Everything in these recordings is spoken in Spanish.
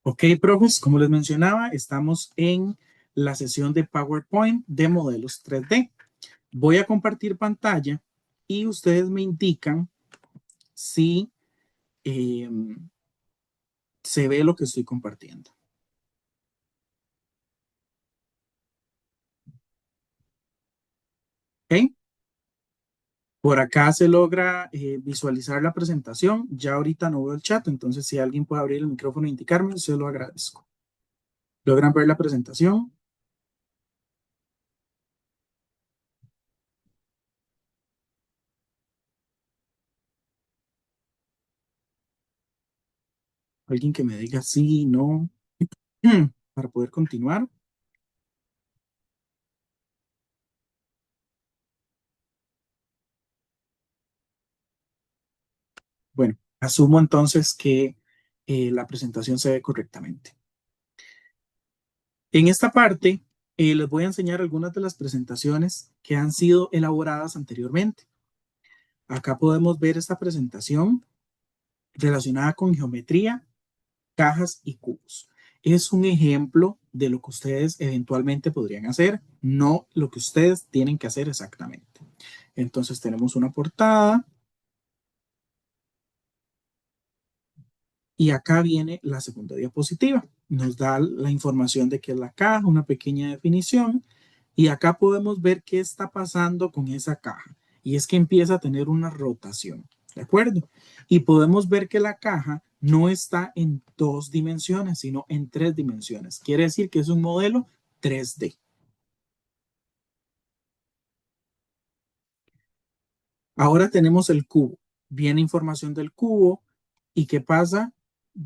Ok, profes, como les mencionaba, estamos en la sesión de PowerPoint de modelos 3D. Voy a compartir pantalla y ustedes me indican si eh, se ve lo que estoy compartiendo. ¿Ok? Por acá se logra visualizar la presentación. Ya ahorita no veo el chat, entonces si alguien puede abrir el micrófono e indicarme, se lo agradezco. ¿Logran ver la presentación? Alguien que me diga sí, no, para poder continuar. Bueno, asumo entonces que la presentación se ve correctamente. En esta parte, les voy a enseñar algunas de las presentaciones que han sido elaboradas anteriormente. Acá podemos ver esta presentación relacionada con geometría, cajas y cubos. Es un ejemplo de lo que ustedes eventualmente podrían hacer, no lo que ustedes tienen que hacer exactamente. Entonces tenemos una portada y acá viene la segunda diapositiva. Nos da la información de qué es la caja, una pequeña definición. Y acá podemos ver qué está pasando con esa caja. Y es que empieza a tener una rotación. ¿De acuerdo? Y podemos ver que la caja no está en dos dimensiones, sino en tres dimensiones. Quiere decir que es un modelo 3D. Ahora tenemos el cubo. Viene información del cubo. ¿Y qué pasa?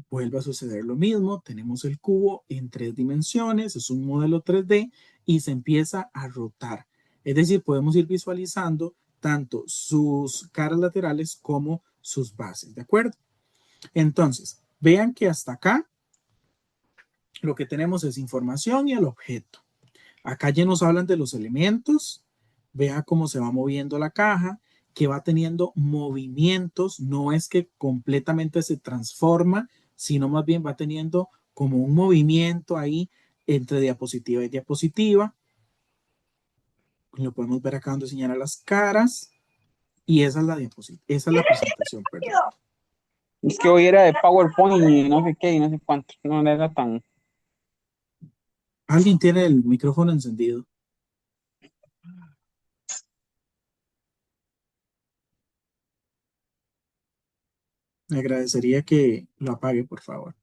Vuelve a suceder lo mismo. Tenemos el cubo en tres dimensiones. Es un modelo 3D y se empieza a rotar. Es decir, podemos ir visualizando tanto sus caras laterales como sus bases. ¿De acuerdo? Entonces, vean que hasta acá lo que tenemos es información y el objeto. Acá ya nos hablan de los elementos, vea cómo se va moviendo la caja, que va teniendo movimientos, no es que completamente se transforma, sino más bien va teniendo como un movimiento ahí entre diapositiva y diapositiva. Lo podemos ver acá donde señala las caras y esa es la diapositiva, esa es la presentación, perdón. Es que hoy era de PowerPoint y no sé qué y no sé cuánto. No era tan. Alguien tiene el micrófono encendido. Me agradecería que lo apague, por favor.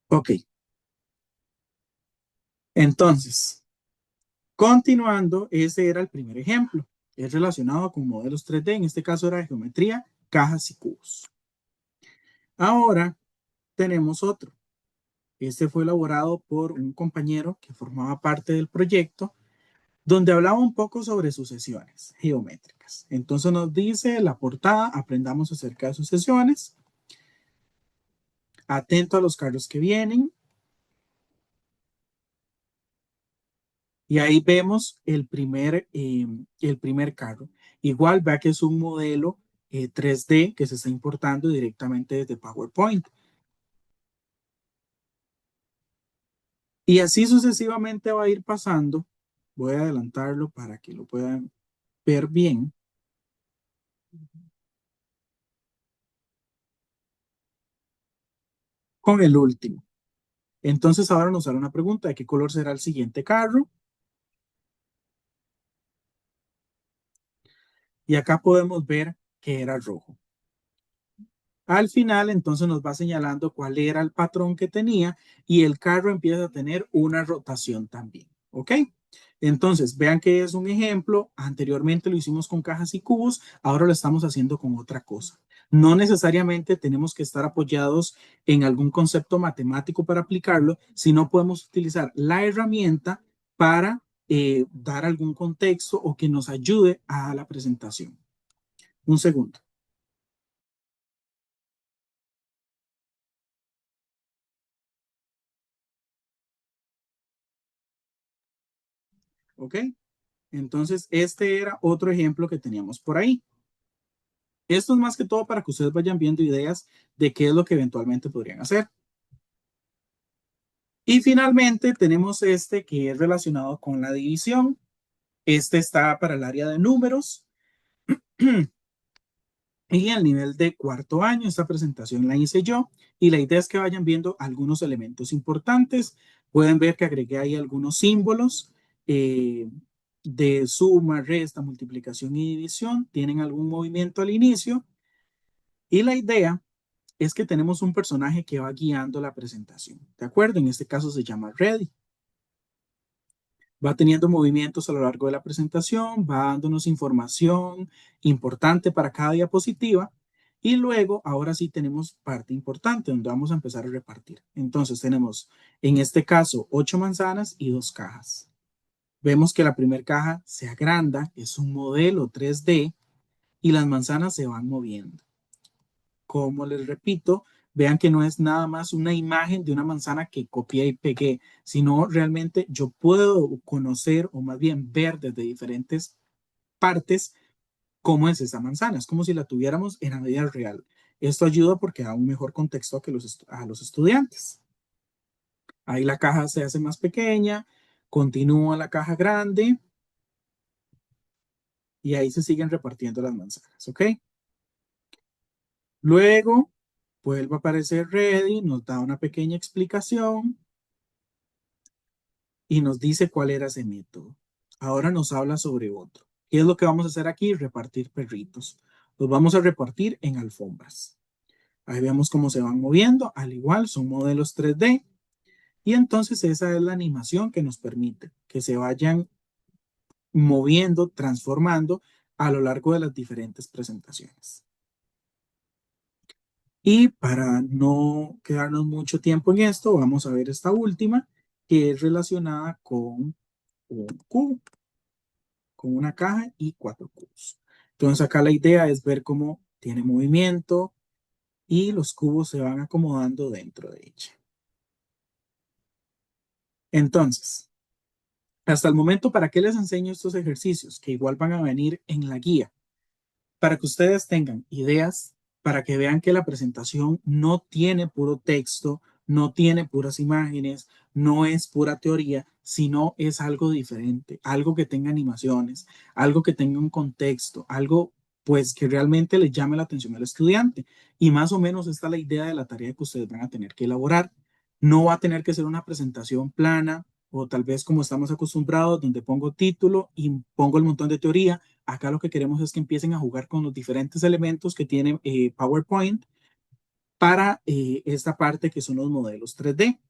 Ok, entonces, continuando, ese era el primer ejemplo. Es relacionado con modelos 3D, en este caso era de geometría, cajas y cubos. Ahora tenemos otro. Este fue elaborado por un compañero que formaba parte del proyecto, donde hablaba un poco sobre sucesiones geométricas. Entonces nos dice la portada, aprendamos acerca de sucesiones, atento a los carros que vienen, y ahí vemos el primer carro. Igual vea que es un modelo 3D que se está importando directamente desde PowerPoint. Y así sucesivamente va a ir pasando. Voy a adelantarlo para que lo puedan ver bien. Con el último. Entonces ahora nos hará una pregunta de qué color será el siguiente carro. Y acá podemos ver que era rojo. Al final, entonces nos va señalando cuál era el patrón que tenía y el carro empieza a tener una rotación también. ¿Ok? Entonces, vean que es un ejemplo. Anteriormente lo hicimos con cajas y cubos, ahora lo estamos haciendo con otra cosa. No necesariamente tenemos que estar apoyados en algún concepto matemático para aplicarlo, sino podemos utilizar la herramienta para dar algún contexto o que nos ayude a la presentación. Un segundo. ¿Ok? Entonces, este era otro ejemplo que teníamos por ahí. Esto es más que todo para que ustedes vayan viendo ideas de qué es lo que eventualmente podrían hacer. Y finalmente tenemos este que es relacionado con la división. Este está para el área de números. Y el nivel de cuarto año, esta presentación la hice yo y la idea es que vayan viendo algunos elementos importantes. Pueden ver que agregué ahí algunos símbolos eh, de suma, resta, multiplicación y división. Tienen algún movimiento al inicio y la idea es que tenemos un personaje que va guiando la presentación. ¿De acuerdo? En este caso se llama Ready. Va teniendo movimientos a lo largo de la presentación, va dándonos información importante para cada diapositiva y luego, ahora sí tenemos parte importante donde vamos a empezar a repartir. Entonces tenemos, en este caso, 8 manzanas y 2 cajas. Vemos que la primera caja se agranda, es un modelo 3D y las manzanas se van moviendo. Como les repito, vean que no es nada más una imagen de una manzana que copié y pegué, sino realmente yo puedo conocer o más bien ver desde diferentes partes cómo es esa manzana. Es como si la tuviéramos en la vida real. Esto ayuda porque da un mejor contexto a los estudiantes. Ahí la caja se hace más pequeña, continúa la caja grande y ahí se siguen repartiendo las manzanas, ¿ok? Luego vuelve a aparecer ready, nos da una pequeña explicación y nos dice cuál era ese método. Ahora nos habla sobre otro. ¿Qué es lo que vamos a hacer aquí? Repartir perritos. Los vamos a repartir en alfombras. Ahí vemos cómo se van moviendo. Al igual, son modelos 3D. Y entonces esa es la animación que nos permite que se vayan moviendo, transformando a lo largo de las diferentes presentaciones. Y para no quedarnos mucho tiempo en esto, vamos a ver esta última, que es relacionada con un cubo, con una caja y 4 cubos. Entonces acá la idea es ver cómo tiene movimiento y los cubos se van acomodando dentro de ella. Entonces, hasta el momento, ¿para qué les enseño estos ejercicios? Que igual van a venir en la guía. Para que ustedes tengan ideas, para que vean que la presentación no tiene puro texto, no tiene puras imágenes, no es pura teoría, sino es algo diferente, algo que tenga animaciones, algo que tenga un contexto, algo pues que realmente le llame la atención al estudiante. Y más o menos esta es la idea de la tarea que ustedes van a tener que elaborar. No va a tener que ser una presentación plana o tal vez como estamos acostumbrados, donde pongo título y pongo el montón de teoría. Acá lo que queremos es que empiecen a jugar con los diferentes elementos que tiene PowerPoint para esta parte que son los modelos 3D.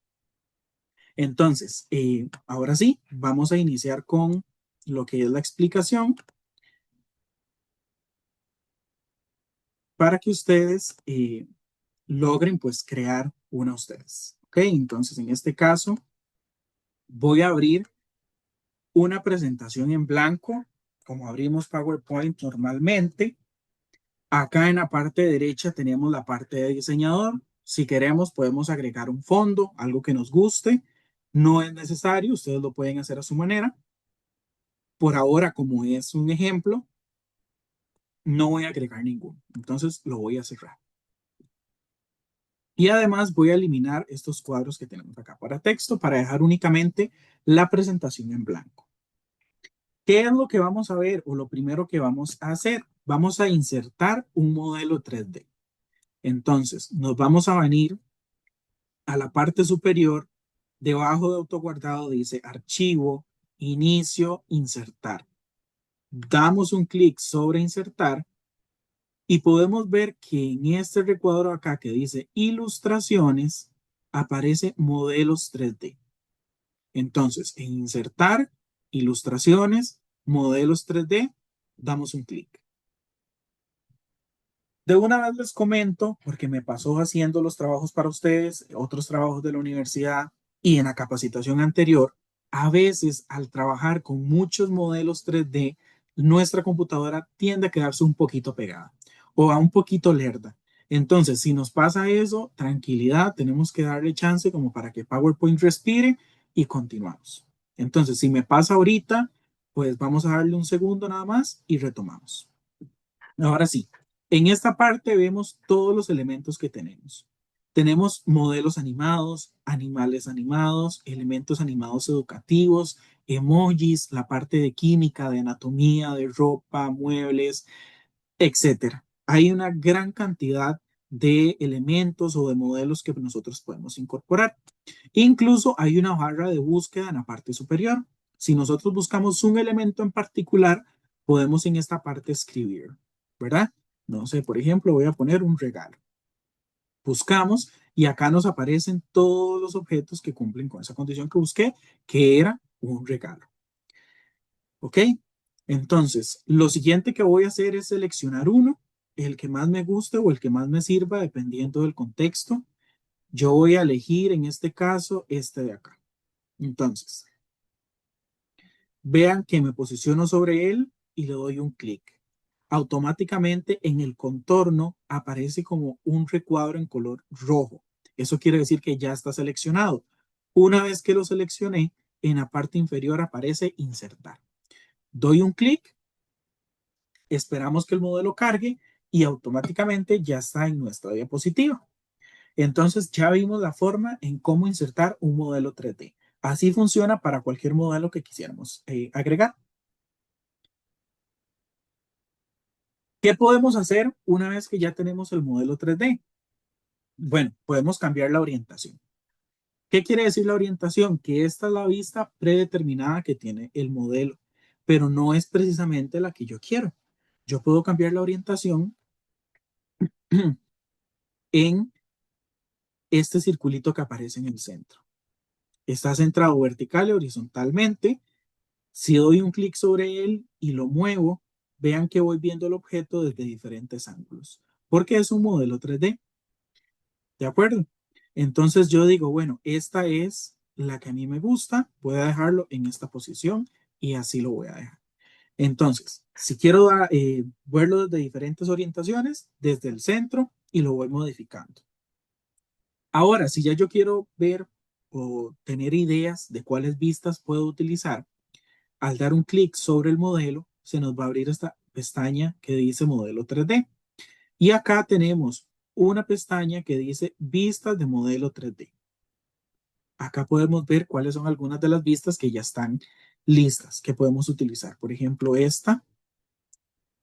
Entonces, ahora sí, vamos a iniciar con lo que es la explicación para que ustedes logren pues crear una ustedes. Ok, entonces en este caso voy a abrir una presentación en blanco, como abrimos PowerPoint normalmente. Acá en la parte derecha tenemos la parte de diseñador. Si queremos, podemos agregar un fondo, algo que nos guste. No es necesario, ustedes lo pueden hacer a su manera. Por ahora, como es un ejemplo, no voy a agregar ninguno. Entonces lo voy a cerrar. Y además voy a eliminar estos cuadros que tenemos acá para texto para dejar únicamente la presentación en blanco. ¿Qué es lo que vamos a ver o lo primero que vamos a hacer? Vamos a insertar un modelo 3D. Entonces, nos vamos a venir a la parte superior, debajo de autoguardado dice archivo, inicio, insertar. Damos un clic sobre insertar y podemos ver que en este recuadro acá que dice ilustraciones, aparece modelos 3D. Entonces, en insertar, ilustraciones, modelos 3D, damos un clic. De una vez les comento, porque me pasó haciendo los trabajos para ustedes, otros trabajos de la universidad y en la capacitación anterior, a veces al trabajar con muchos modelos 3D, nuestra computadora tiende a quedarse un poquito pegada o a un poquito lerda. Entonces, si nos pasa eso, tranquilidad, tenemos que darle chance como para que PowerPoint respire y continuamos. Entonces, si me pasa ahorita, pues vamos a darle un segundo nada más y retomamos. Ahora sí, En esta parte vemos todos los elementos que tenemos. Tenemos modelos animados, animales animados, elementos animados educativos, emojis, la parte de química, de anatomía, de ropa, muebles, etcétera. Hay una gran cantidad de elementos o de modelos que nosotros podemos incorporar. Incluso hay una barra de búsqueda en la parte superior. Si nosotros buscamos un elemento en particular, podemos en esta parte escribir, ¿verdad? No sé, por ejemplo, voy a poner un regalo. Buscamos y acá nos aparecen todos los objetos que cumplen con esa condición que busqué, que era un regalo. ¿Ok? Entonces, lo siguiente que voy a hacer es seleccionar uno, el que más me guste o el que más me sirva, dependiendo del contexto. Yo voy a elegir en este caso este de acá. Entonces, vean que me posiciono sobre él y le doy un clic. Automáticamente en el contorno aparece como un recuadro en color rojo. Eso quiere decir que ya está seleccionado. Una vez que lo seleccioné, en la parte inferior aparece insertar. Doy un clic, esperamos que el modelo cargue y automáticamente ya está en nuestra diapositiva. Entonces ya vimos la forma en cómo insertar un modelo 3D. Así funciona para cualquier modelo que quisiéramos agregar. ¿Qué podemos hacer una vez que ya tenemos el modelo 3D? Bueno, podemos cambiar la orientación. ¿Qué quiere decir la orientación? Que esta es la vista predeterminada que tiene el modelo, pero no es precisamente la que yo quiero. Yo puedo cambiar la orientación en este circulito que aparece en el centro. Está centrado vertical y horizontalmente. Si doy un clic sobre él y lo muevo, vean que voy viendo el objeto desde diferentes ángulos, porque es un modelo 3D. ¿De acuerdo? Entonces yo digo, bueno, esta es la que a mí me gusta, voy a dejarlo en esta posición y así lo voy a dejar. Entonces, si quiero verlo desde diferentes orientaciones, desde el centro y lo voy modificando. Ahora, si ya yo quiero ver o tener ideas de cuáles vistas puedo utilizar, al dar un clic sobre el modelo, se nos va a abrir esta pestaña que dice modelo 3D. Y acá tenemos una pestaña que dice vistas de modelo 3D. Acá podemos ver cuáles son algunas de las vistas que ya están listas, que podemos utilizar. Por ejemplo, esta,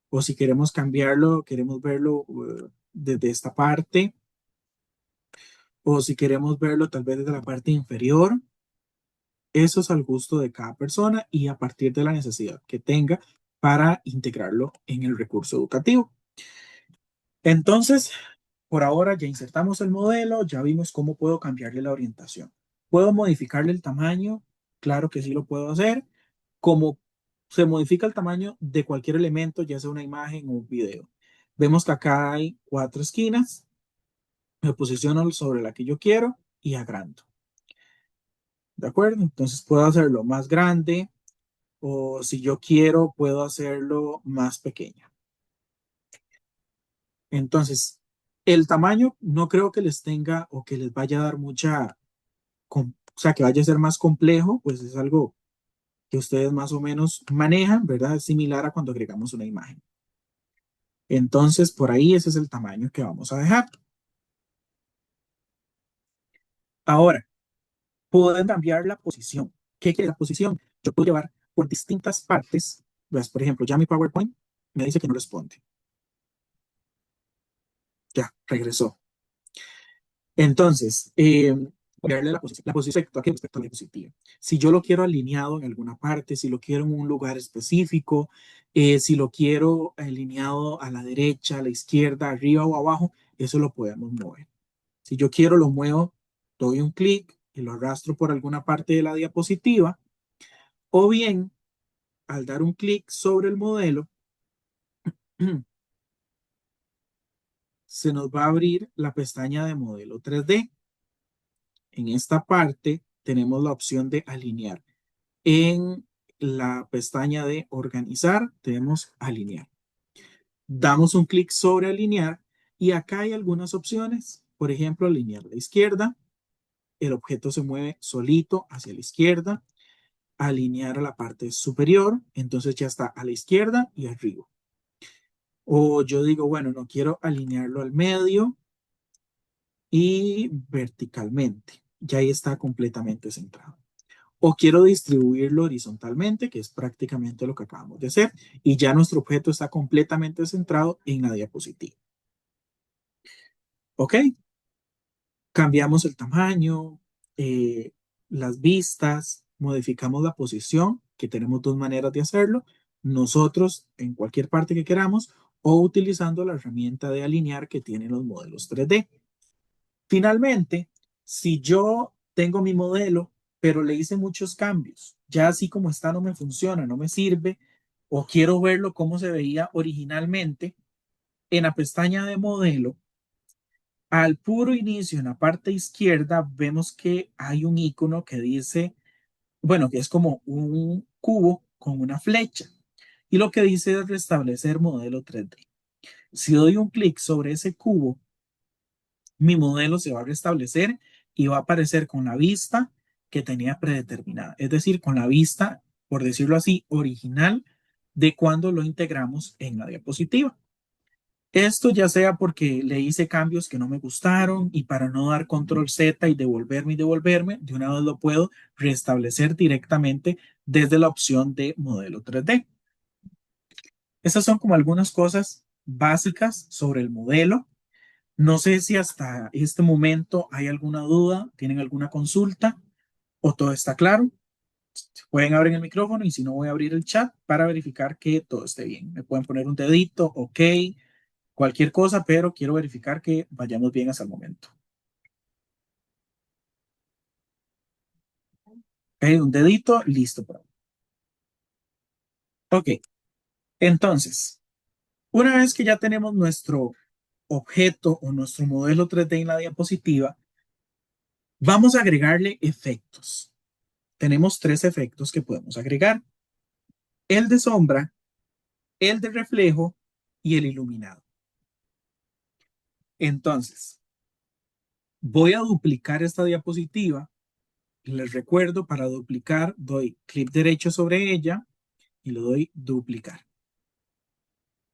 o si queremos cambiarlo, queremos verlo desde esta parte, o si queremos verlo tal vez desde la parte inferior. Eso es al gusto de cada persona y a partir de la necesidad que tenga para integrarlo en el recurso educativo. Entonces, por ahora ya insertamos el modelo, ya vimos cómo puedo cambiarle la orientación. ¿Puedo modificarle el tamaño? Claro que sí lo puedo hacer. Como se modifica el tamaño de cualquier elemento, ya sea una imagen o un video. Vemos que acá hay 4 esquinas. Me posiciono sobre la que yo quiero y agrando. ¿De acuerdo? Entonces puedo hacerlo más grande o si yo quiero, puedo hacerlo más pequeño. Entonces, el tamaño no creo que les tenga o que les vaya a dar mucha, o sea, que vaya a ser más complejo, pues es algo que ustedes más o menos manejan, ¿verdad? Es similar a cuando agregamos una imagen. Entonces, por ahí ese es el tamaño que vamos a dejar. Ahora, pueden cambiar la posición. ¿Qué quiere la posición? Yo puedo llevar por distintas partes. Pues, por ejemplo, ya mi PowerPoint me dice que no responde. Ya, regresó. Entonces, cambiarle la posición respecto a la diapositiva. Si yo lo quiero alineado en alguna parte, si lo quiero en un lugar específico, si lo quiero alineado a la derecha, a la izquierda, arriba o abajo, eso lo podemos mover. Si yo quiero, lo muevo, doy un clic y lo arrastro por alguna parte de la diapositiva, o bien, al dar un clic sobre el modelo, se nos va a abrir la pestaña de modelo 3D. En esta parte tenemos la opción de alinear. En la pestaña de organizar tenemos alinear. Damos un clic sobre alinear y acá hay algunas opciones. Por ejemplo, alinear a la izquierda. El objeto se mueve solito hacia la izquierda. Alinear a la parte superior. Entonces ya está a la izquierda y arriba. O yo digo, bueno, no quiero alinearlo al medio y verticalmente. Ya ahí está completamente centrado. O quiero distribuirlo horizontalmente, que es prácticamente lo que acabamos de hacer, y ya nuestro objeto está completamente centrado en la diapositiva. ¿Ok? Cambiamos el tamaño, eh, las vistas, modificamos la posición, que tenemos dos maneras de hacerlo, nosotros en cualquier parte que queramos o utilizando la herramienta de alinear que tienen los modelos 3D. Finalmente, si yo tengo mi modelo, pero le hice muchos cambios, ya así como está no me funciona, no me sirve, o quiero verlo como se veía originalmente, en la pestaña de modelo, al puro inicio, en la parte izquierda, vemos que hay un icono que dice, bueno, que es como un cubo con una flecha. Y lo que dice es restablecer modelo 3D. Si doy un clic sobre ese cubo, mi modelo se va a restablecer y va a aparecer con la vista que tenía predeterminada. Es decir, con la vista, por decirlo así, original de cuando lo integramos en la diapositiva. Esto ya sea porque le hice cambios que no me gustaron y para no dar control Z y devolverme, de una vez lo puedo restablecer directamente desde la opción de modelo 3D. Estas son como algunas cosas básicas sobre el modelo. No sé si hasta este momento hay alguna duda, tienen alguna consulta o todo está claro. Pueden abrir el micrófono y si no voy a abrir el chat para verificar que todo esté bien. Me pueden poner un dedito, ok, cualquier cosa, pero quiero verificar que vayamos bien hasta el momento. Ok, un dedito, listo. Ok, entonces, una vez que ya tenemos nuestro objeto o nuestro modelo 3D en la diapositiva, vamos a agregarle efectos. Tenemos tres efectos que podemos agregar: el de sombra, el de reflejo y el iluminado. Entonces, voy a duplicar esta diapositiva. Les recuerdo, para duplicar, doy clic derecho sobre ella y le doy duplicar.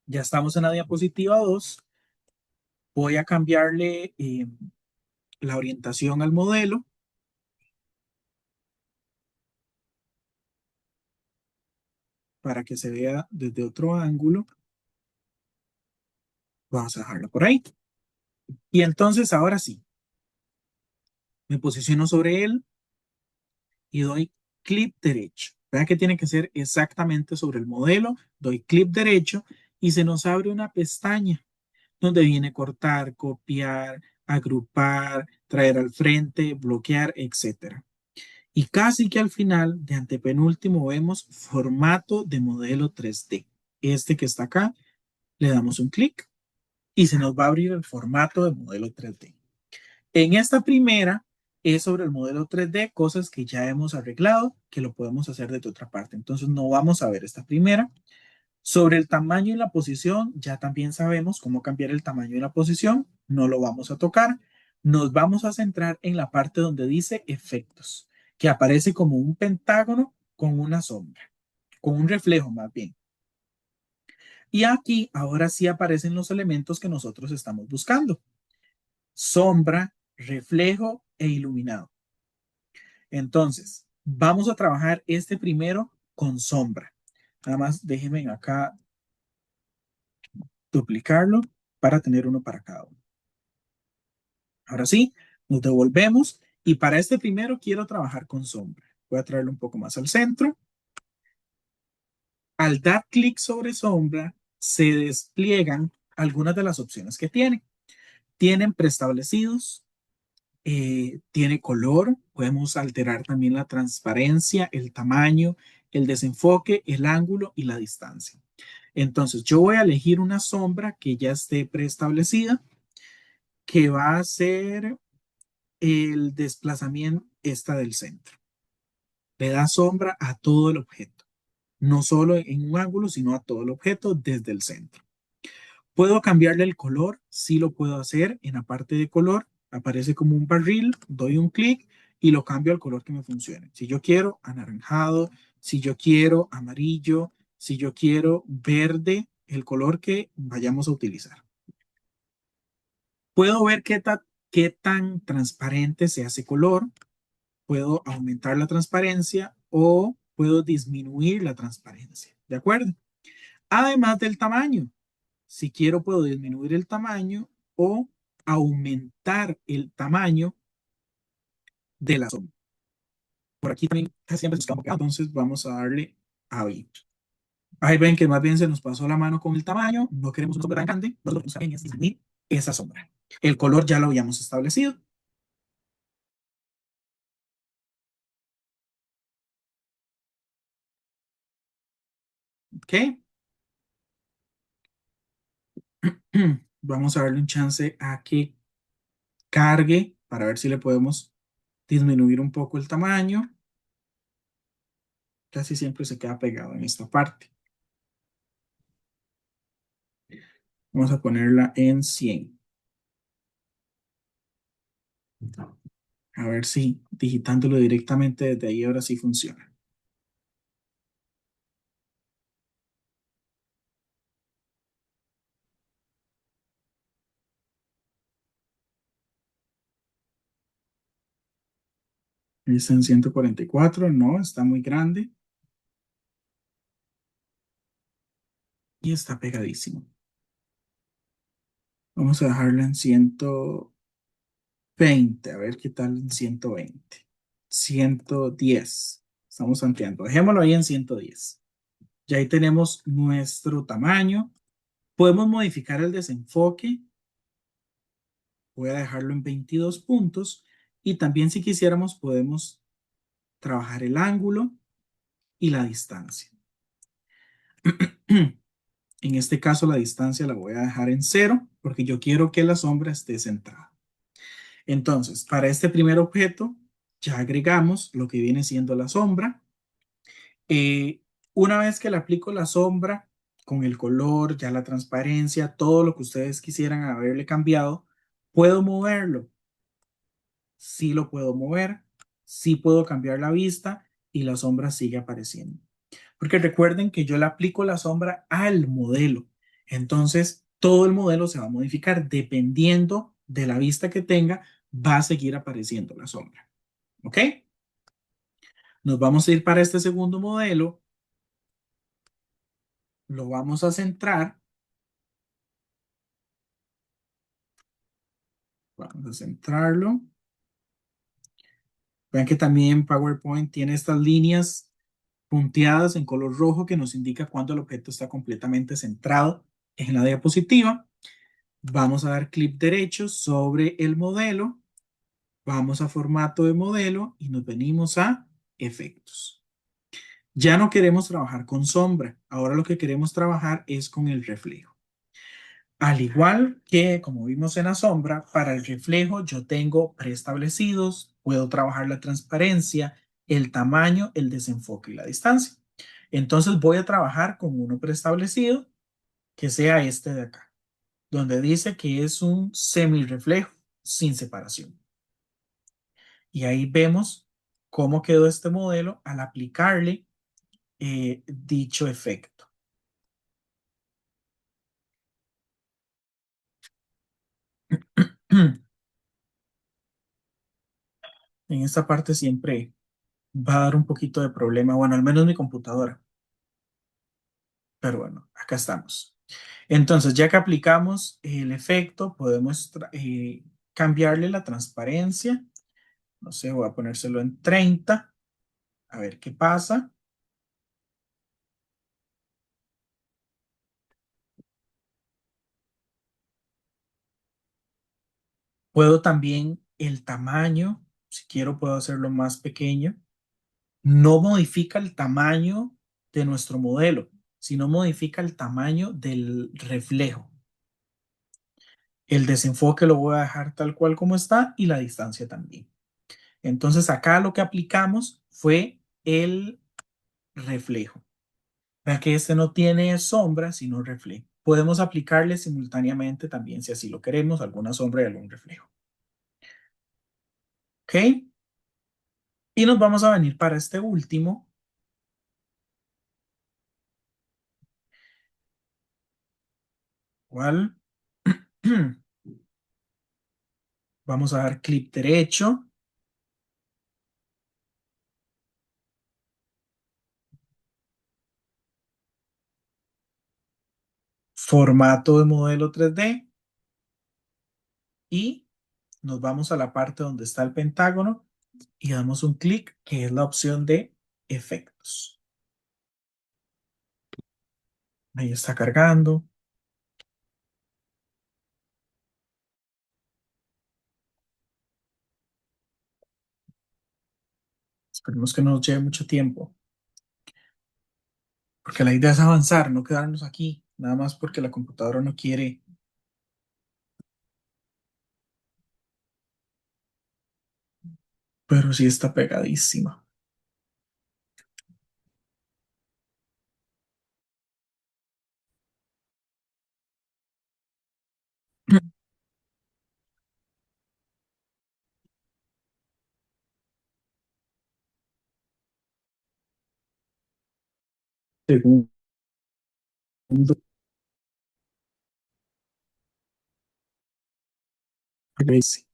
Ya estamos en la diapositiva 2. Voy a cambiarle la orientación al modelo para que se vea desde otro ángulo. Vamos a dejarlo por ahí. Y entonces, ahora sí, me posiciono sobre él y doy clic derecho. Vean que tiene que ser exactamente sobre el modelo. Doy clic derecho y se nos abre una pestaña donde viene cortar, copiar, agrupar, traer al frente, bloquear, etcétera. Y casi que al final, de antepenúltimo, vemos formato de modelo 3D. Este que está acá, le damos un clic y se nos va a abrir el formato de modelo 3D. En esta primera es sobre el modelo 3D, cosas que ya hemos arreglado, que lo podemos hacer desde otra parte. Entonces no vamos a ver esta primera. Sobre el tamaño y la posición, ya también sabemos cómo cambiar el tamaño y la posición. No lo vamos a tocar. Nos vamos a centrar en la parte donde dice efectos, que aparece como un pentágono con una sombra, con un reflejo más bien. Y aquí ahora sí aparecen los elementos que nosotros estamos buscando: sombra, reflejo e iluminado. Entonces, vamos a trabajar este primero con sombra. Nada más déjenme acá duplicarlo para tener uno para cada uno. Ahora sí, nos devolvemos y para este primero quiero trabajar con sombra. Voy a traerlo un poco más al centro. Al dar clic sobre sombra, se despliegan algunas de las opciones que tiene. Tienen preestablecidos, tiene color, podemos alterar también la transparencia, el tamaño, el desenfoque, el ángulo y la distancia. Entonces yo voy a elegir una sombra que ya esté preestablecida, que va a ser el desplazamiento esta del centro. Le da sombra a todo el objeto, no solo en un ángulo, sino a todo el objeto desde el centro. ¿Puedo cambiarle el color? Sí lo puedo hacer. En la parte de color aparece como un barril, doy un clic y lo cambio al color que me funcione. Si yo quiero anaranjado, si yo quiero amarillo, si yo quiero verde, el color que vayamos a utilizar. Puedo ver qué tan transparente sea ese color. Puedo aumentar la transparencia o puedo disminuir la transparencia. ¿De acuerdo? Además del tamaño. Si quiero, puedo disminuir el tamaño o aumentar el tamaño de la sombra. Por aquí también casi siempre se está enfocado, entonces vamos a darle a abrir. Ahí ven que más bien se nos pasó la mano con el tamaño, no queremos una sombra tan grande, nosotros lo que queremos es disminuir esa sombra. El color ya lo habíamos establecido. Ok. Vamos a darle un chance a que cargue para ver si le podemos disminuir un poco el tamaño. Casi siempre se queda pegado en esta parte. Vamos a ponerla en 100. A ver si digitándolo directamente desde ahí ahora sí funciona. Está en 144, no, está muy grande. Y está pegadísimo. Vamos a dejarlo en 120, a ver qué tal en 120. 110. Estamos ampliando. Dejémoslo ahí en 110. Ya ahí tenemos nuestro tamaño. Podemos modificar el desenfoque. Voy a dejarlo en 22 puntos. Y también si quisiéramos podemos trabajar el ángulo y la distancia. En este caso la distancia la voy a dejar en 0 porque yo quiero que la sombra esté centrada. Entonces, para este primer objeto ya agregamos lo que viene siendo la sombra. Eh, una vez que le aplico la sombra con el color, ya la transparencia, todo lo que ustedes quisieran haberle cambiado, ¿puedo moverlo? Sí lo puedo mover, sí puedo cambiar la vista y la sombra sigue apareciendo. Porque recuerden que yo le aplico la sombra al modelo. Entonces, todo el modelo se va a modificar dependiendo de la vista que tenga, va a seguir apareciendo la sombra. ¿Ok? Nos vamos a ir para este segundo modelo. Lo vamos a centrar. Vamos a centrarlo. Vean que también PowerPoint tiene estas líneas punteadas en color rojo que nos indica cuando el objeto está completamente centrado en la diapositiva. Vamos a dar clic derecho sobre el modelo. Vamos a formato de modelo y nos venimos a efectos. Ya no queremos trabajar con sombra. Ahora lo que queremos trabajar es con el reflejo. Al igual que, como vimos en la sombra, para el reflejo yo tengo preestablecidos, puedo trabajar la transparencia, el tamaño, el desenfoque y la distancia. Entonces voy a trabajar con uno preestablecido, que sea este de acá, donde dice que es un semirreflejo sin separación. Y ahí vemos cómo quedó este modelo al aplicarle dicho efecto. En esta parte siempre va a dar un poquito de problema, bueno, al menos mi computadora. Pero bueno, acá estamos. Entonces, ya que aplicamos el efecto, podemos cambiarle la transparencia. No sé, voy a ponérselo en 30. A ver qué pasa. Puedo también el tamaño, si quiero puedo hacerlo más pequeño. No modifica el tamaño de nuestro modelo, sino modifica el tamaño del reflejo. El desenfoque lo voy a dejar tal cual como está y la distancia también. Entonces acá lo que aplicamos fue el reflejo. Vean que este no tiene sombra, sino reflejo. Podemos aplicarle simultáneamente también, si así lo queremos, alguna sombra y algún reflejo. ¿Ok? Y nos vamos a venir para este último. igual. Vamos a dar clic derecho. Formato de modelo 3D. Y nos vamos a la parte donde está el pentágono y damos un clic, que es la opción de efectos. Ahí está cargando. Esperemos que no nos lleve mucho tiempo, porque la idea es avanzar, no quedarnos aquí, nada más porque la computadora no quiere, pero sí está pegadísima. Segundo. Grace.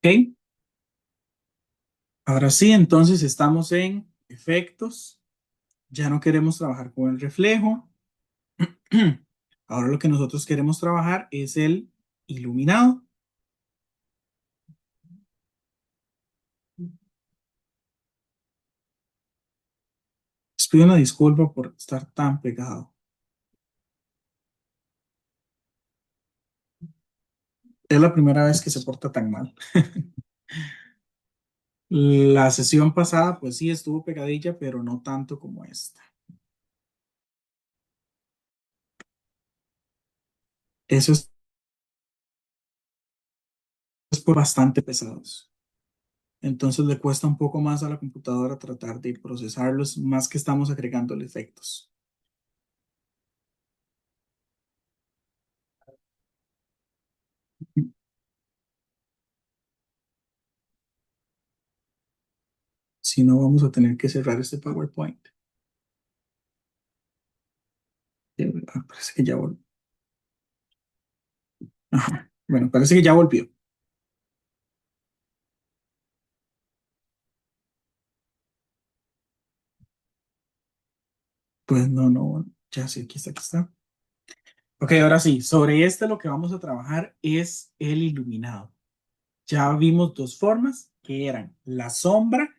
Ok, ahora sí, entonces estamos en efectos. Ya no queremos trabajar con el reflejo. Ahora lo que nosotros queremos trabajar es el iluminado. Les pido una disculpa por estar tan pegado. Es la primera vez que se porta tan mal. La sesión pasada, pues sí, estuvo pegadilla, pero no tanto como esta. Eso es por bastante pesados. Entonces le cuesta un poco más a la computadora tratar de procesarlos, más que estamos agregando efectos. Si no, vamos a tener que cerrar este PowerPoint. Parece que ya volvió. Ajá. Bueno, parece que ya volvió. Pues no, no, ya sí, aquí está, aquí está. Ok, ahora sí, sobre este lo que vamos a trabajar es el iluminado. Ya vimos dos formas que eran la sombra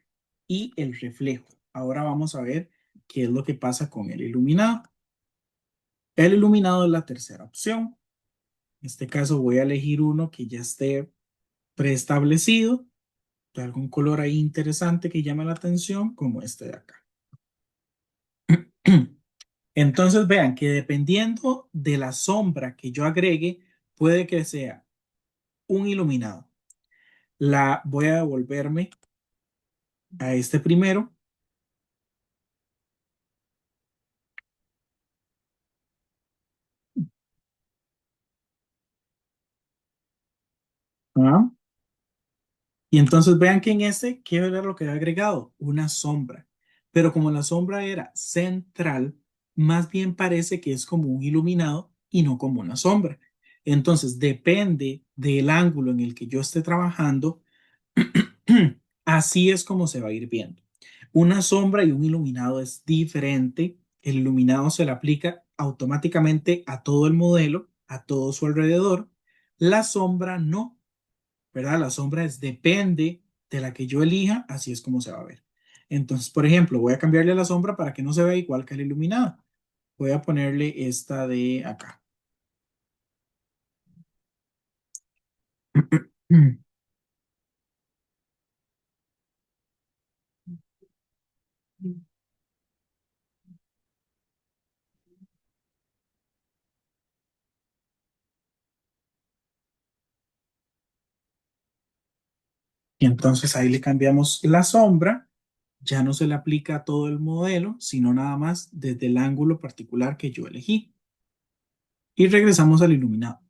y el reflejo. Ahora vamos a ver qué es lo que pasa con el iluminado. El iluminado es la tercera opción. En este caso voy a elegir uno que ya esté preestablecido, de algún color ahí interesante que llame la atención, como este de acá. Entonces vean que dependiendo de la sombra que yo agregue, puede que sea un iluminado. La voy a devolverme a este primero. ¿Ah? Y entonces vean que en este, ¿qué era lo que había agregado? Una sombra. Pero como la sombra era central, más bien parece que es como un iluminado y no como una sombra. Entonces, depende del ángulo en el que yo esté trabajando, así es como se va a ir viendo. Una sombra y un iluminado es diferente. El iluminado se le aplica automáticamente a todo el modelo, a todo su alrededor. La sombra no. ¿Verdad? La sombra es depende de la que yo elija, así es como se va a ver. Entonces, por ejemplo, voy a cambiarle la sombra para que no se vea igual que el iluminado. Voy a ponerle esta de acá. Y entonces ahí le cambiamos la sombra. Ya no se le aplica a todo el modelo, sino nada más desde el ángulo particular que yo elegí. Y regresamos al iluminado.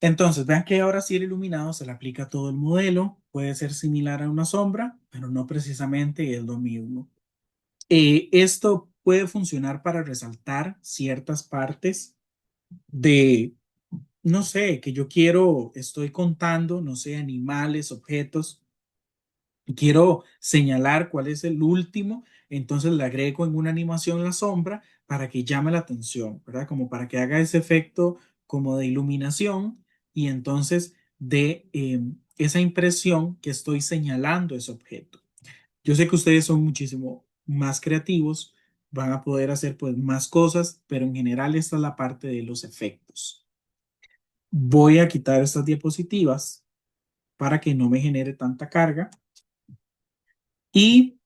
Entonces, vean que ahora sí el iluminado se le aplica a todo el modelo. Puede ser similar a una sombra, pero no precisamente es lo mismo. Esto puede funcionar para resaltar ciertas partes de, no sé, que yo quiero, estoy contando, no sé, animales, objetos. Quiero señalar cuál es el último, entonces le agrego en una animación la sombra para que llame la atención, ¿verdad? Como para que haga ese efecto como de iluminación y entonces de esa impresión que estoy señalando ese objeto. Yo sé que ustedes son muchísimo más creativos, van a poder hacer pues más cosas, pero en general esta es la parte de los efectos. Voy a quitar estas diapositivas para que no me genere tanta carga. Y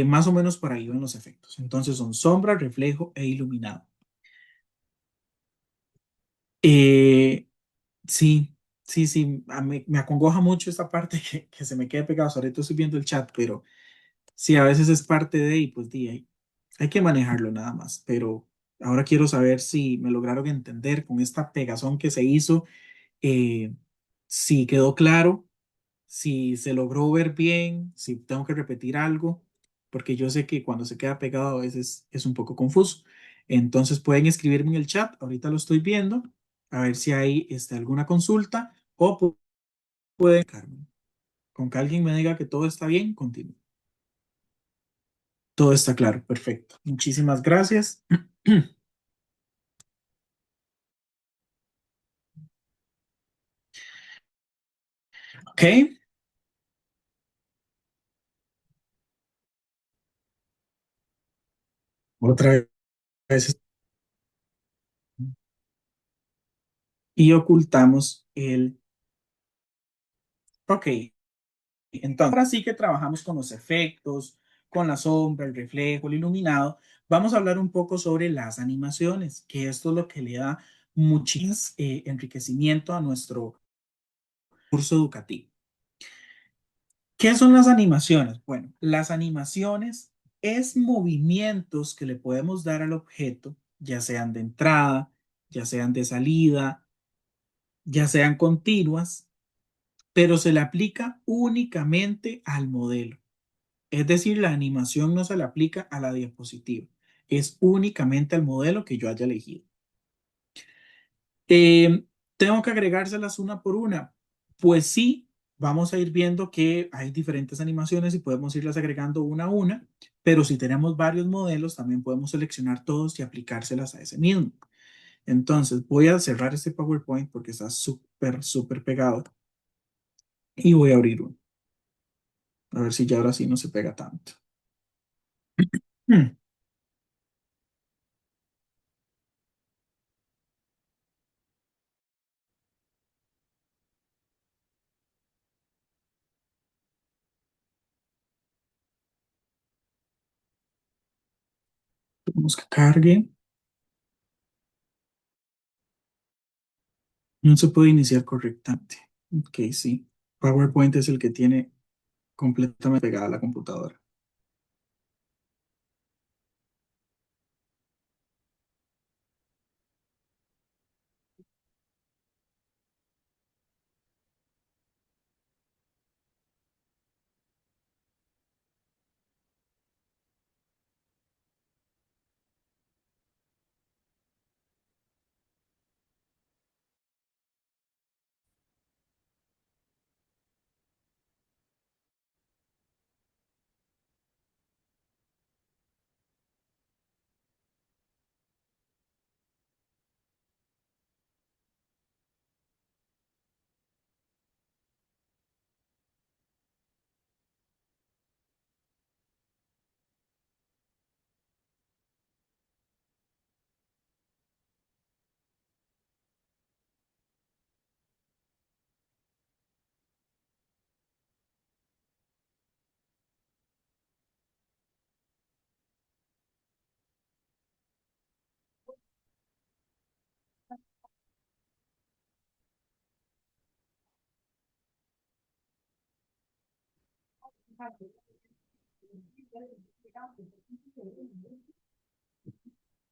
más o menos por ahí van los efectos. Entonces son sombra, reflejo e iluminado. Eh, sí, sí, sí, me acongoja mucho esta parte que se me quede pegado. Ahorita estoy viendo el chat, pero sí, a veces es parte de y pues hay que manejarlo nada más. Pero ahora quiero saber si me lograron entender con esta pegazón que se hizo, eh, si quedó claro, si se logró ver bien, si tengo que repetir algo, porque yo sé que cuando se queda pegado a veces es un poco confuso. Entonces pueden escribirme en el chat, ahorita lo estoy viendo, a ver si hay alguna consulta o pueden, Carmen, con que alguien me diga que todo está bien, continúo. Todo está claro, perfecto. Muchísimas gracias. Ok, otra vez. Y ocultamos el... Ok, entonces, ahora sí que trabajamos con los efectos, con la sombra, el reflejo, el iluminado. Vamos a hablar un poco sobre las animaciones, que esto es lo que le da muchísimo enriquecimiento a nuestro curso educativo. ¿Qué son las animaciones? Bueno, las animaciones es movimientos que le podemos dar al objeto, ya sean de entrada, ya sean de salida, ya sean continuas, pero se le aplica únicamente al modelo. Es decir, la animación no se le aplica a la diapositiva, es únicamente al modelo que yo haya elegido. Eh, ¿Tengo que agregárselas una por una? Pues sí, vamos a ir viendo que hay diferentes animaciones y podemos irlas agregando una a una, pero si tenemos varios modelos, también podemos seleccionar todos y aplicárselas a ese mismo. Entonces, voy a cerrar este PowerPoint porque está súper, súper pegado y voy a abrir uno. A ver si ya ahora sí no se pega tanto. Hmm, Tenemos que cargue. No se puede iniciar correctamente. Ok, sí. PowerPoint es el que tiene completamente pegada la computadora.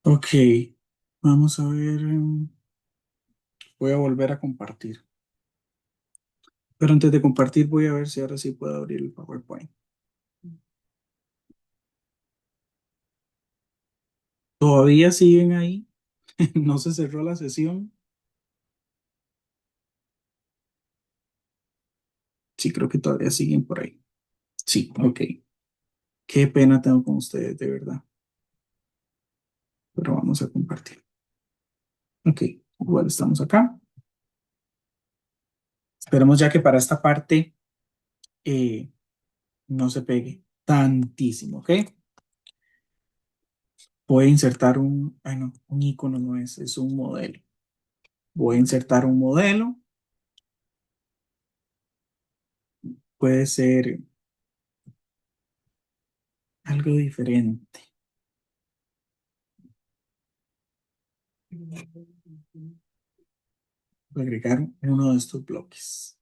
Ok, vamos a ver. Voy a volver a compartir. Pero antes de compartir, voy a ver si ahora sí puedo abrir el PowerPoint. ¿Todavía siguen ahí? ¿No se cerró la sesión? Sí, creo que todavía siguen por ahí. Sí, ok. Qué pena tengo con ustedes, de verdad. Pero vamos a compartir. Ok, igual estamos acá. Esperemos ya que para esta parte eh, no se pegue tantísimo, ¿ok? Voy a insertar no, un icono no es un modelo. Voy a insertar un modelo. Puede ser algo diferente. Voy a agregar uno de estos bloques.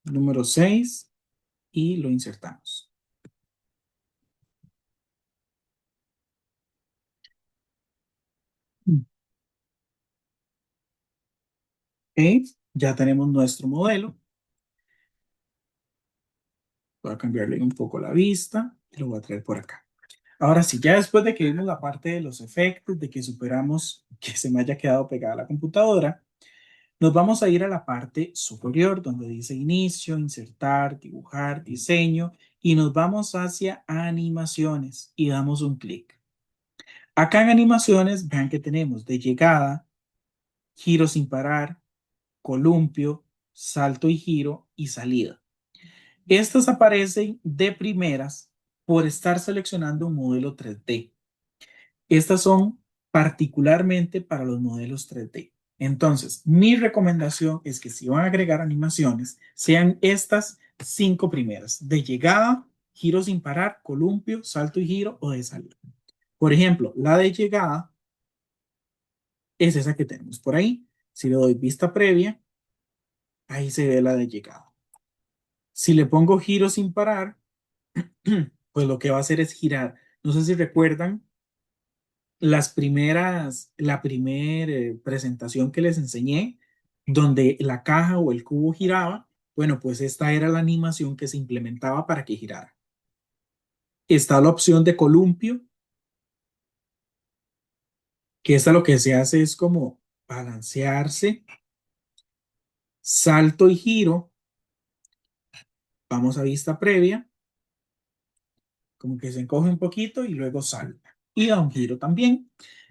Número 6 y lo insertamos. Ok, ya tenemos nuestro modelo. Voy a cambiarle un poco la vista y lo voy a traer por acá. Ahora sí, ya después de que vimos la parte de los efectos, de que superamos que se me haya quedado pegada la computadora, nos vamos a ir a la parte superior donde dice inicio, insertar, dibujar, diseño y nos vamos hacia animaciones y damos un clic. Acá en animaciones, vean que tenemos de llegada, giro sin parar, columpio, salto y giro y salida. Estas aparecen de primeras por estar seleccionando un modelo 3D. Estas son particularmente para los modelos 3D. Entonces, mi recomendación es que si van a agregar animaciones, sean estas 5 primeras, de llegada, giro sin parar, columpio, salto y giro o de salida. Por ejemplo, la de llegada es esa que tenemos por ahí. Si le doy vista previa, ahí se ve la de llegada. Si le pongo giro sin parar, pues lo que va a hacer es girar. No sé si recuerdan la primera presentación que les enseñé, donde la caja o el cubo giraba. Bueno, pues esta era la animación que se implementaba para que girara. Está la opción de columpio, que esta lo que se hace es como balancearse, salto y giro. Vamos a vista previa, como que se encoge un poquito y luego salta. Y da un giro también.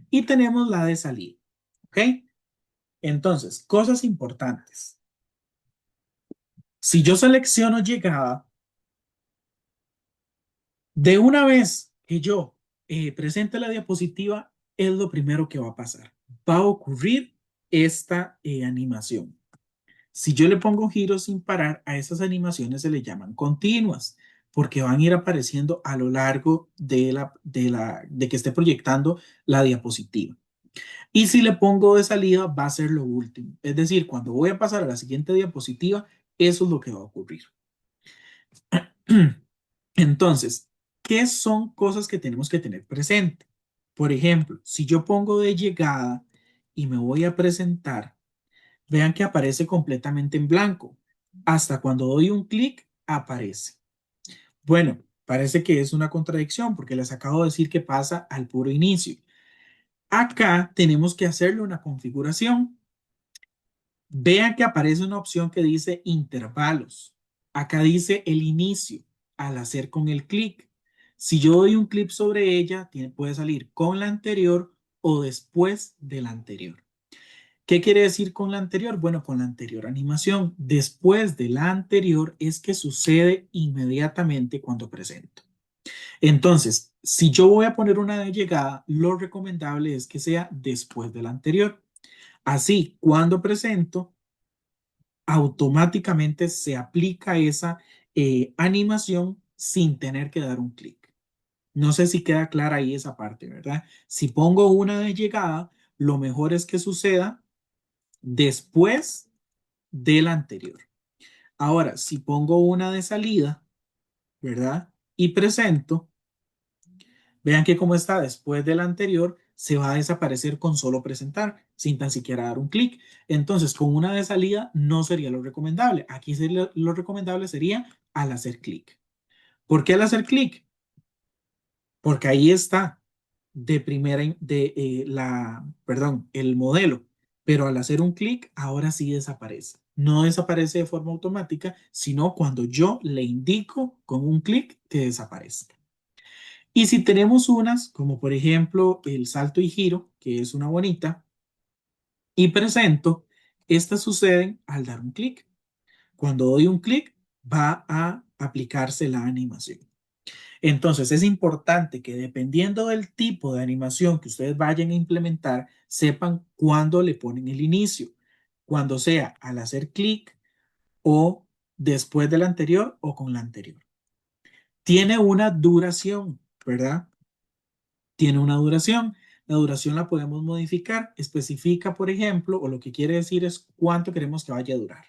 Y tenemos la de salida. ¿Ok? Entonces, cosas importantes. Si yo selecciono llegada, de una vez que yo presente la diapositiva, es lo primero que va a pasar. Va a ocurrir esta animación. Si yo le pongo giro sin parar, a esas animaciones se le llaman continuas, porque van a ir apareciendo a lo largo de que esté proyectando la diapositiva. Y si le pongo de salida, va a ser lo último. Es decir, cuando voy a pasar a la siguiente diapositiva, eso es lo que va a ocurrir. Entonces, ¿qué son cosas que tenemos que tener presente? Por ejemplo, si yo pongo de llegada y me voy a presentar, vean que aparece completamente en blanco. Hasta cuando doy un clic, aparece. Bueno, parece que es una contradicción porque les acabo de decir que pasa al puro inicio. Acá tenemos que hacerle una configuración. Vean que aparece una opción que dice intervalos. Acá dice el inicio al hacer con el clic. Si yo doy un clic sobre ella, puede salir con la anterior o después de la anterior. ¿Qué quiere decir con la anterior? Bueno, con la anterior animación. Después de la anterior es que sucede inmediatamente cuando presento. Entonces, si yo voy a poner una de llegada, lo recomendable es que sea después de la anterior. Así, cuando presento, automáticamente se aplica esa animación sin tener que dar un clic. No sé si queda clara ahí esa parte, ¿verdad? Si pongo una de llegada, lo mejor es que suceda después de la anterior. Ahora, si pongo una de salida, ¿verdad? Y presento, vean que como está después de la anterior, se va a desaparecer con solo presentar, sin tan siquiera dar un clic. Entonces, con una de salida no sería lo recomendable. Aquí lo recomendable sería al hacer clic. ¿Por qué al hacer clic? Porque ahí está de primera, perdón, el modelo, pero al hacer un clic, ahora sí desaparece. No desaparece de forma automática, sino cuando yo le indico con un clic que desaparece. Y si tenemos unas, como por ejemplo el salto y giro, que es una bonita, y presento, estas suceden al dar un clic. Cuando doy un clic, va a aplicarse la animación. Entonces es importante que dependiendo del tipo de animación que ustedes vayan a implementar, sepan cuándo le ponen el inicio, cuando sea al hacer clic o después del anterior o con la anterior. Tiene una duración, ¿verdad? Tiene una duración. La duración la podemos modificar, especifica, por ejemplo, o lo que quiere decir es cuánto queremos que vaya a durar.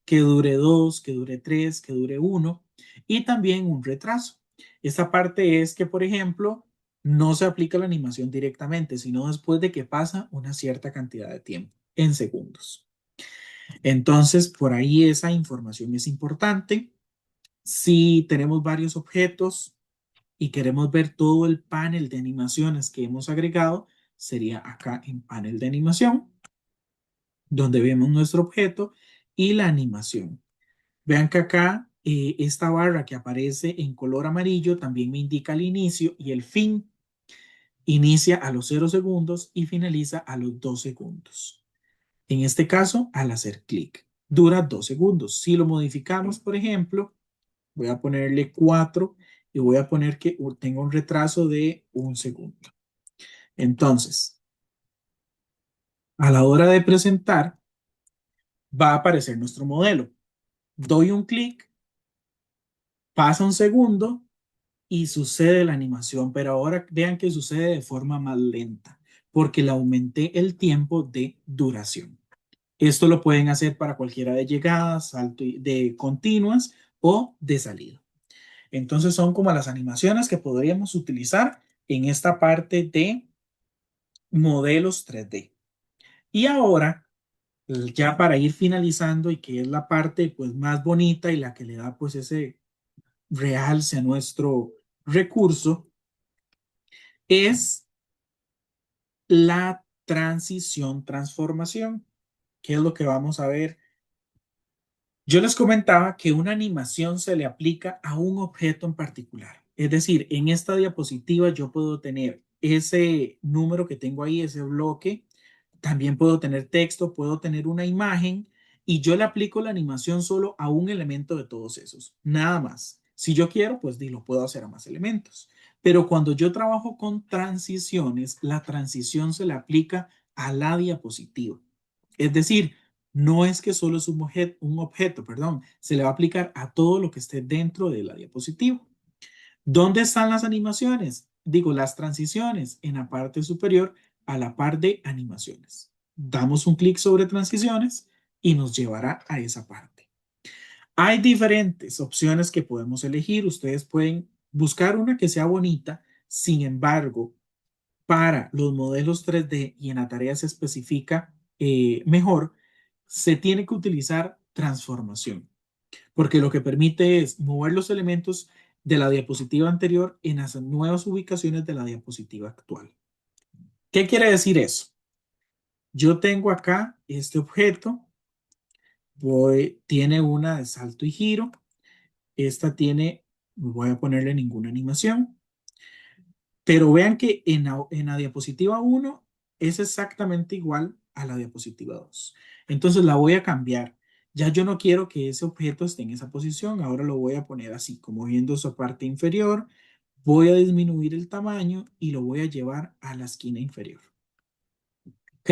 Que dure 2, que dure 3, que dure 1 y también un retraso. Esta parte es que, por ejemplo, no se aplica la animación directamente, sino después de que pasa una cierta cantidad de tiempo, en segundos. Entonces, por ahí esa información es importante. Si tenemos varios objetos y queremos ver todo el panel de animaciones que hemos agregado, sería acá en panel de animación, donde vemos nuestro objeto y la animación. Vean que acá esta barra que aparece en color amarillo también me indica el inicio y el fin. Inicia a los 0 segundos y finaliza a los 2 segundos. En este caso, al hacer clic, dura 2 segundos. Si lo modificamos, por ejemplo, voy a ponerle 4 y voy a poner que tenga un retraso de 1 segundo. Entonces, a la hora de presentar, va a aparecer nuestro modelo. Doy un clic, pasa un segundo y sucede la animación, pero ahora vean que sucede de forma más lenta, porque le aumenté el tiempo de duración. Esto lo pueden hacer para cualquiera de llegadas, salto de continuas o de salida. Entonces son como las animaciones que podríamos utilizar en esta parte de modelos 3D. Y ahora, ya para ir finalizando y que es la parte pues más bonita y la que le da pues ese realce a nuestro recurso, es la transición transformación, que es lo que vamos a ver. Yo les comentaba que una animación se le aplica a un objeto en particular. Es decir, en esta diapositiva yo puedo tener ese número que tengo ahí, ese bloque. También puedo tener texto, puedo tener una imagen y yo le aplico la animación solo a un elemento de todos esos. Nada más. Si yo quiero, pues lo puedo hacer a más elementos. Pero cuando yo trabajo con transiciones, la transición se le aplica a la diapositiva. Es decir, no es que solo es un objeto, perdón, se le va a aplicar a todo lo que esté dentro de la diapositiva. ¿Dónde están las animaciones? Digo, las transiciones en la parte superior a la par de animaciones. Damos un clic sobre transiciones y nos llevará a esa parte. Hay diferentes opciones que podemos elegir. Ustedes pueden buscar una que sea bonita. Sin embargo, para los modelos 3D y en la tarea se especifica mejor, se tiene que utilizar transformación, porque lo que permite es mover los elementos de la diapositiva anterior en las nuevas ubicaciones de la diapositiva actual. ¿Qué quiere decir eso? Yo tengo acá este objeto, tiene una de salto y giro, esta tiene, no voy a ponerle ninguna animación, pero vean que en la diapositiva 1 es exactamente igual a la diapositiva 2. Entonces la voy a cambiar. Ya yo no quiero que ese objeto esté en esa posición. Ahora lo voy a poner así, como viendo su parte inferior. Voy a disminuir el tamaño y lo voy a llevar a la esquina inferior. ¿Ok?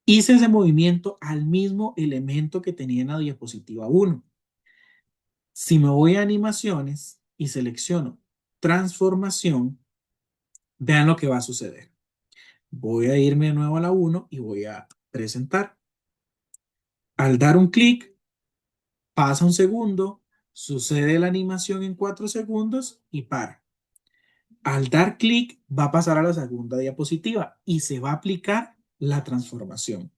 Hice ese movimiento al mismo elemento que tenía en la diapositiva 1. Si me voy a animaciones y selecciono transformación, vean lo que va a suceder. Voy a irme de nuevo a la 1 y voy a presentar. Al dar un clic, pasa un segundo, sucede la animación en 4 segundos y para. Al dar clic va a pasar a la segunda diapositiva y se va a aplicar la transformación.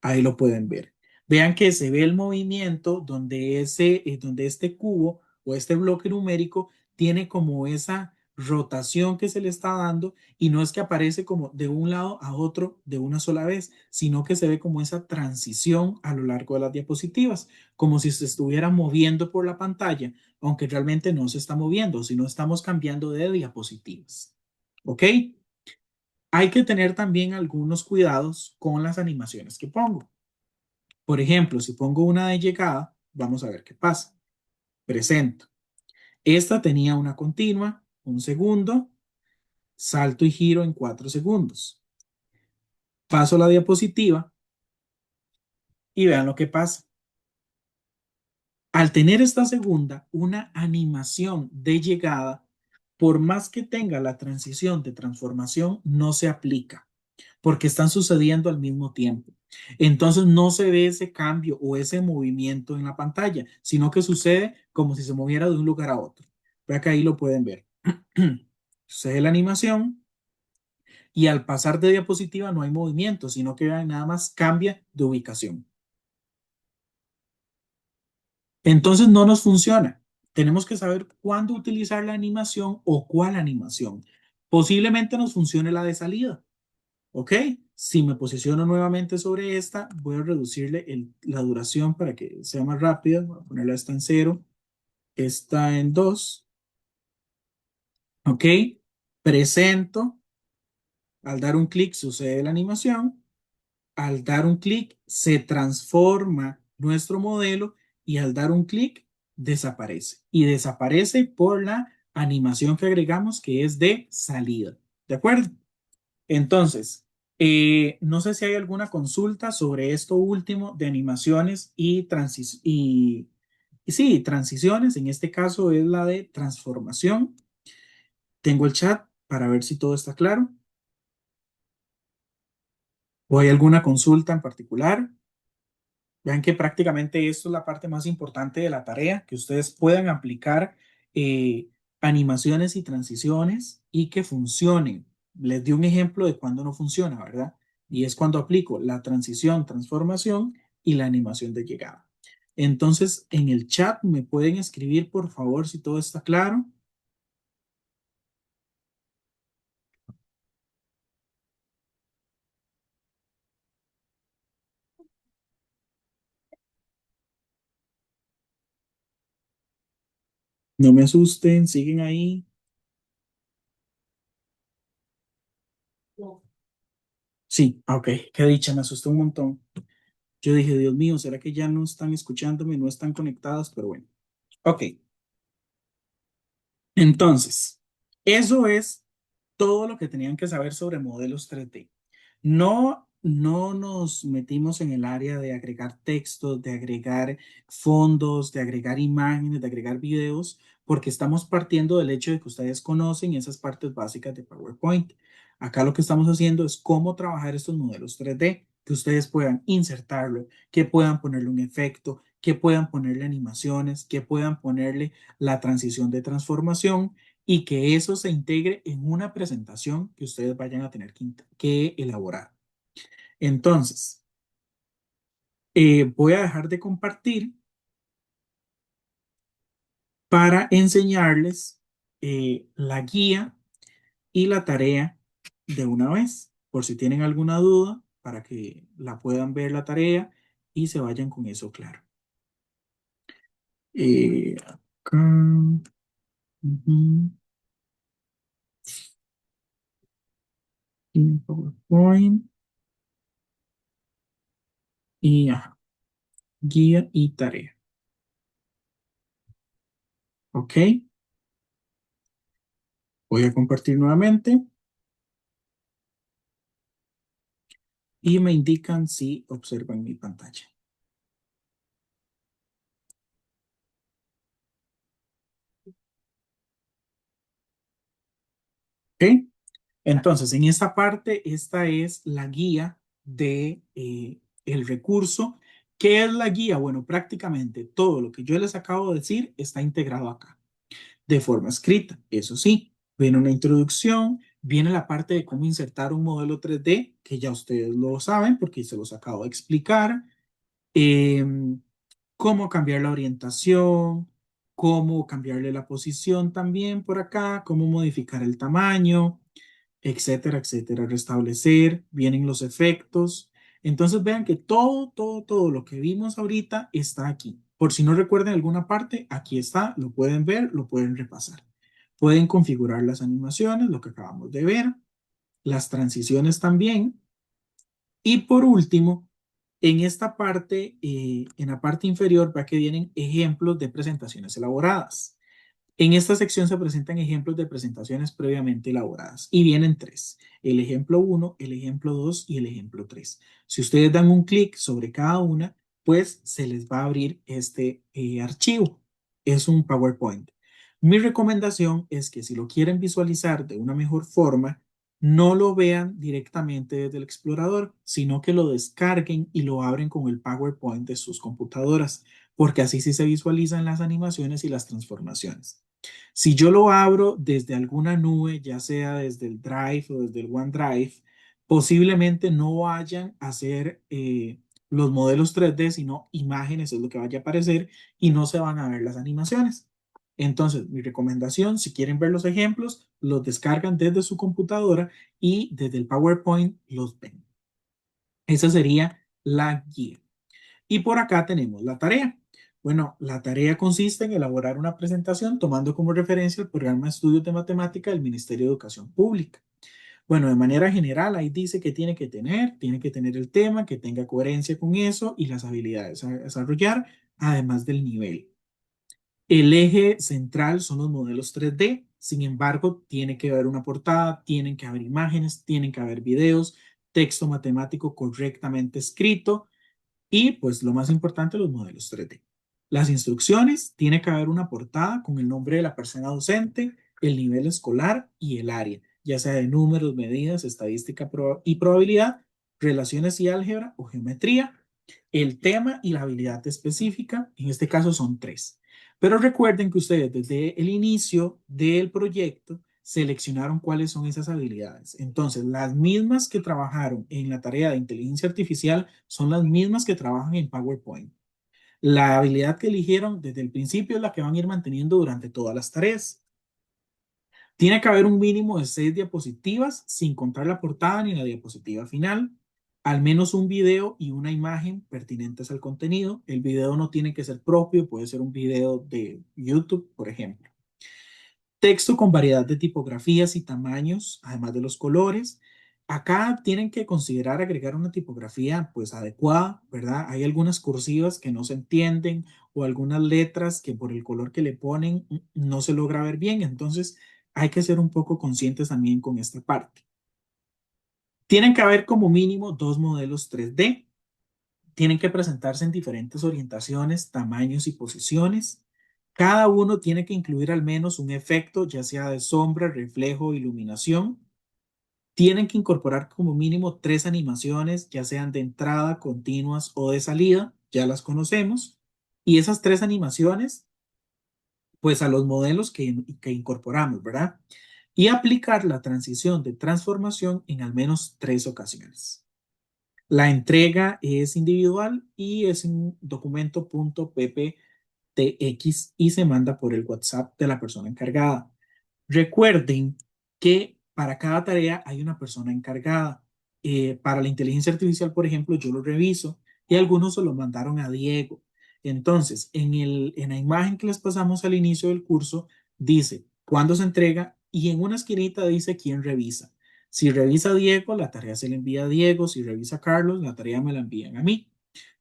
Ahí lo pueden ver. Vean que se ve el movimiento donde este cubo o este bloque numérico tiene como esa rotación que se le está dando y no es que aparece como de un lado a otro de una sola vez, sino que se ve como esa transición a lo largo de las diapositivas, como si se estuviera moviendo por la pantalla, aunque realmente no se está moviendo, sino estamos cambiando de diapositivas. ¿Ok? Hay que tener también algunos cuidados con las animaciones que pongo. Por ejemplo, si pongo una de llegada, vamos a ver qué pasa. Presento. Esta tenía una continua, un segundo, salto y giro en 4 segundos. Paso la diapositiva y vean lo que pasa. Al tener esta segunda, una animación de llegada, por más que tenga la transición de transformación, no se aplica porque están sucediendo al mismo tiempo. Entonces no se ve ese cambio o ese movimiento en la pantalla, sino que sucede como si se moviera de un lugar a otro. Vean que ahí lo pueden ver. Sucede la animación y al pasar de diapositiva no hay movimiento, sino que vean, nada más cambia de ubicación. Entonces no nos funciona. Tenemos que saber cuándo utilizar la animación o cuál animación. Posiblemente nos funcione la de salida. ¿Ok? Si me posiciono nuevamente sobre esta, voy a reducirle la duración para que sea más rápida. Voy a ponerla esta en 0, esta en 2. ¿Ok? Presento. Al dar un clic sucede la animación. Al dar un clic se transforma nuestro modelo y al dar un clic desaparece. Y desaparece por la animación que agregamos que es de salida. ¿De acuerdo? Entonces, no sé si hay alguna consulta sobre esto último de animaciones y sí, transiciones. En este caso es la de transformación. Tengo el chat para ver si todo está claro. ¿O hay alguna consulta en particular? Vean que prácticamente esto es la parte más importante de la tarea, que ustedes puedan aplicar eh, animaciones y transiciones y que funcionen. Les di un ejemplo de cuando no funciona, ¿verdad? Y es cuando aplico la transición, transformación y la animación de llegada. Entonces, en el chat me pueden escribir, por favor, si todo está claro. No me asusten, siguen ahí. Sí, ok, qué dicha, me asustó un montón. Yo dije, Dios mío, ¿será que ya no están escuchándome, no están conectados? Pero bueno, ok. Entonces, eso es todo lo que tenían que saber sobre modelos 3D. No nos metimos en el área de agregar textos, de agregar fondos, de agregar imágenes, de agregar videos, porque estamos partiendo del hecho de que ustedes conocen esas partes básicas de PowerPoint. Acá lo que estamos haciendo es cómo trabajar estos modelos 3D, que ustedes puedan insertarlo, que puedan ponerle un efecto, que puedan ponerle animaciones, que puedan ponerle la transición de transformación y que eso se integre en una presentación que ustedes vayan a tener que elaborar. Entonces, voy a dejar de compartir para enseñarles la guía y la tarea de una vez, por si tienen alguna duda, para que la puedan ver la tarea y se vayan con eso claro. Acá, ujú, en PowerPoint y ajá, guía y tarea. Ok, voy a compartir nuevamente y me indican si observan mi pantalla. Ok, entonces en esta parte, esta es la guía de el recurso. ¿Qué es la guía? Bueno, prácticamente todo lo que yo les acabo de decir está integrado acá de forma escrita, eso sí. Viene una introducción, viene la parte de cómo insertar un modelo 3D, que ya ustedes lo saben porque se los acabo de explicar. Eh, Cómo cambiar la orientación, cómo cambiarle la posición también por acá, cómo modificar el tamaño, etcétera, etcétera. Restablecer, vienen los efectos. Entonces vean que todo lo que vimos ahorita está aquí. Por si no recuerdan alguna parte, aquí está, lo pueden ver, lo pueden repasar. Pueden configurar las animaciones, lo que acabamos de ver, las transiciones también. Y por último, en esta parte, en la parte inferior, va que vienen ejemplos de presentaciones elaboradas. En esta sección se presentan ejemplos de presentaciones previamente elaboradas y vienen tres, el ejemplo 1, el ejemplo 2 y el ejemplo 3. Si ustedes dan un clic sobre cada una, pues se les va a abrir este archivo. Es un PowerPoint. Mi recomendación es que si lo quieren visualizar de una mejor forma, no lo vean directamente desde el explorador, sino que lo descarguen y lo abren con el PowerPoint de sus computadoras, porque así sí se visualizan las animaciones y las transformaciones. Si yo lo abro desde alguna nube, ya sea desde el Drive o desde el OneDrive, posiblemente no vayan a ser los modelos 3D, sino imágenes, es lo que vaya a aparecer, y no se van a ver las animaciones. Entonces, mi recomendación, si quieren ver los ejemplos, los descargan desde su computadora y desde el PowerPoint los ven. Esa sería la guía. Y por acá tenemos la tarea. Bueno, la tarea consiste en elaborar una presentación tomando como referencia el programa de estudios de matemática del Ministerio de Educación Pública. Bueno, de manera general, ahí dice que tiene que tener el tema, que tenga coherencia con eso y las habilidades a desarrollar, además del nivel. El eje central son los modelos 3D, sin embargo, tiene que haber una portada, tienen que haber imágenes, tienen que haber videos, texto matemático correctamente escrito y pues lo más importante, los modelos 3D. Las instrucciones, tiene que haber una portada con el nombre de la persona docente, el nivel escolar y el área, ya sea de números, medidas, estadística y probabilidad, relaciones y álgebra o geometría, el tema y la habilidad específica, en este caso son tres. Pero recuerden que ustedes desde el inicio del proyecto seleccionaron cuáles son esas habilidades. Entonces, las mismas que trabajaron en la tarea de inteligencia artificial son las mismas que trabajan en PowerPoint. La habilidad que eligieron desde el principio es la que van a ir manteniendo durante todas las tareas. Tiene que haber un mínimo de 6 diapositivas, sin contar la portada ni la diapositiva final. Al menos un video y una imagen pertinentes al contenido. El video no tiene que ser propio, puede ser un video de YouTube, por ejemplo. Texto con variedad de tipografías y tamaños, además de los colores. Acá tienen que considerar agregar una tipografía pues adecuada, ¿verdad? Hay algunas cursivas que no se entienden o algunas letras que por el color que le ponen no se logra ver bien, entonces hay que ser un poco conscientes también con esta parte. Tienen que haber como mínimo 2 modelos 3D. Tienen que presentarse en diferentes orientaciones, tamaños y posiciones. Cada uno tiene que incluir al menos un efecto, ya sea de sombra, reflejo, iluminación. Tienen que incorporar como mínimo 3 animaciones, ya sean de entrada, continuas o de salida, ya las conocemos. Y esas 3 animaciones, pues a los modelos que incorporamos, ¿verdad? Y aplicar la transición de transformación en al menos 3 ocasiones. La entrega es individual y es un documento .pptx y se manda por el WhatsApp de la persona encargada. Recuerden que para cada tarea hay una persona encargada. Para la inteligencia artificial, por ejemplo, yo lo reviso y algunos se lo mandaron a Diego. Entonces, en la imagen que les pasamos al inicio del curso, dice cuándo se entrega y en una esquinita dice quién revisa. Si revisa Diego, la tarea se le envía a Diego. Si revisa Carlos, la tarea me la envían a mí.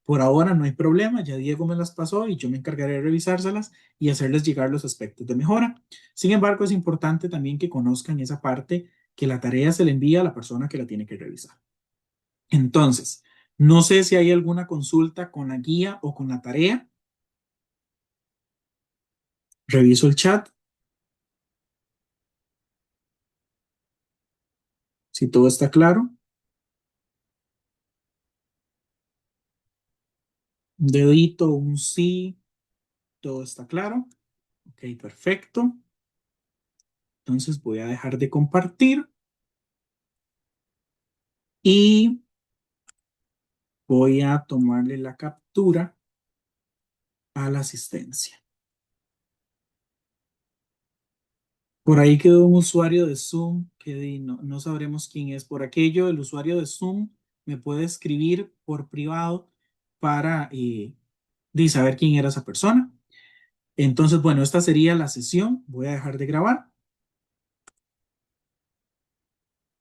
Por ahora no hay problema, ya Diego me las pasó y yo me encargaré de revisárselas y hacerles llegar los aspectos de mejora. Sin embargo, es importante también que conozcan esa parte que la tarea se le envía a la persona que la tiene que revisar. Entonces, no sé si hay alguna consulta con la guía o con la tarea. Reviso el chat, si todo está claro. Un dedito, un sí, todo está claro. Ok, perfecto. Entonces voy a dejar de compartir y voy a tomarle la captura a la asistencia. Por ahí quedó un usuario de Zoom que no sabremos quién es. Por aquello, el usuario de Zoom me puede escribir por privado para saber quién era esa persona. Entonces, bueno, esta sería la sesión. Voy a dejar de grabar.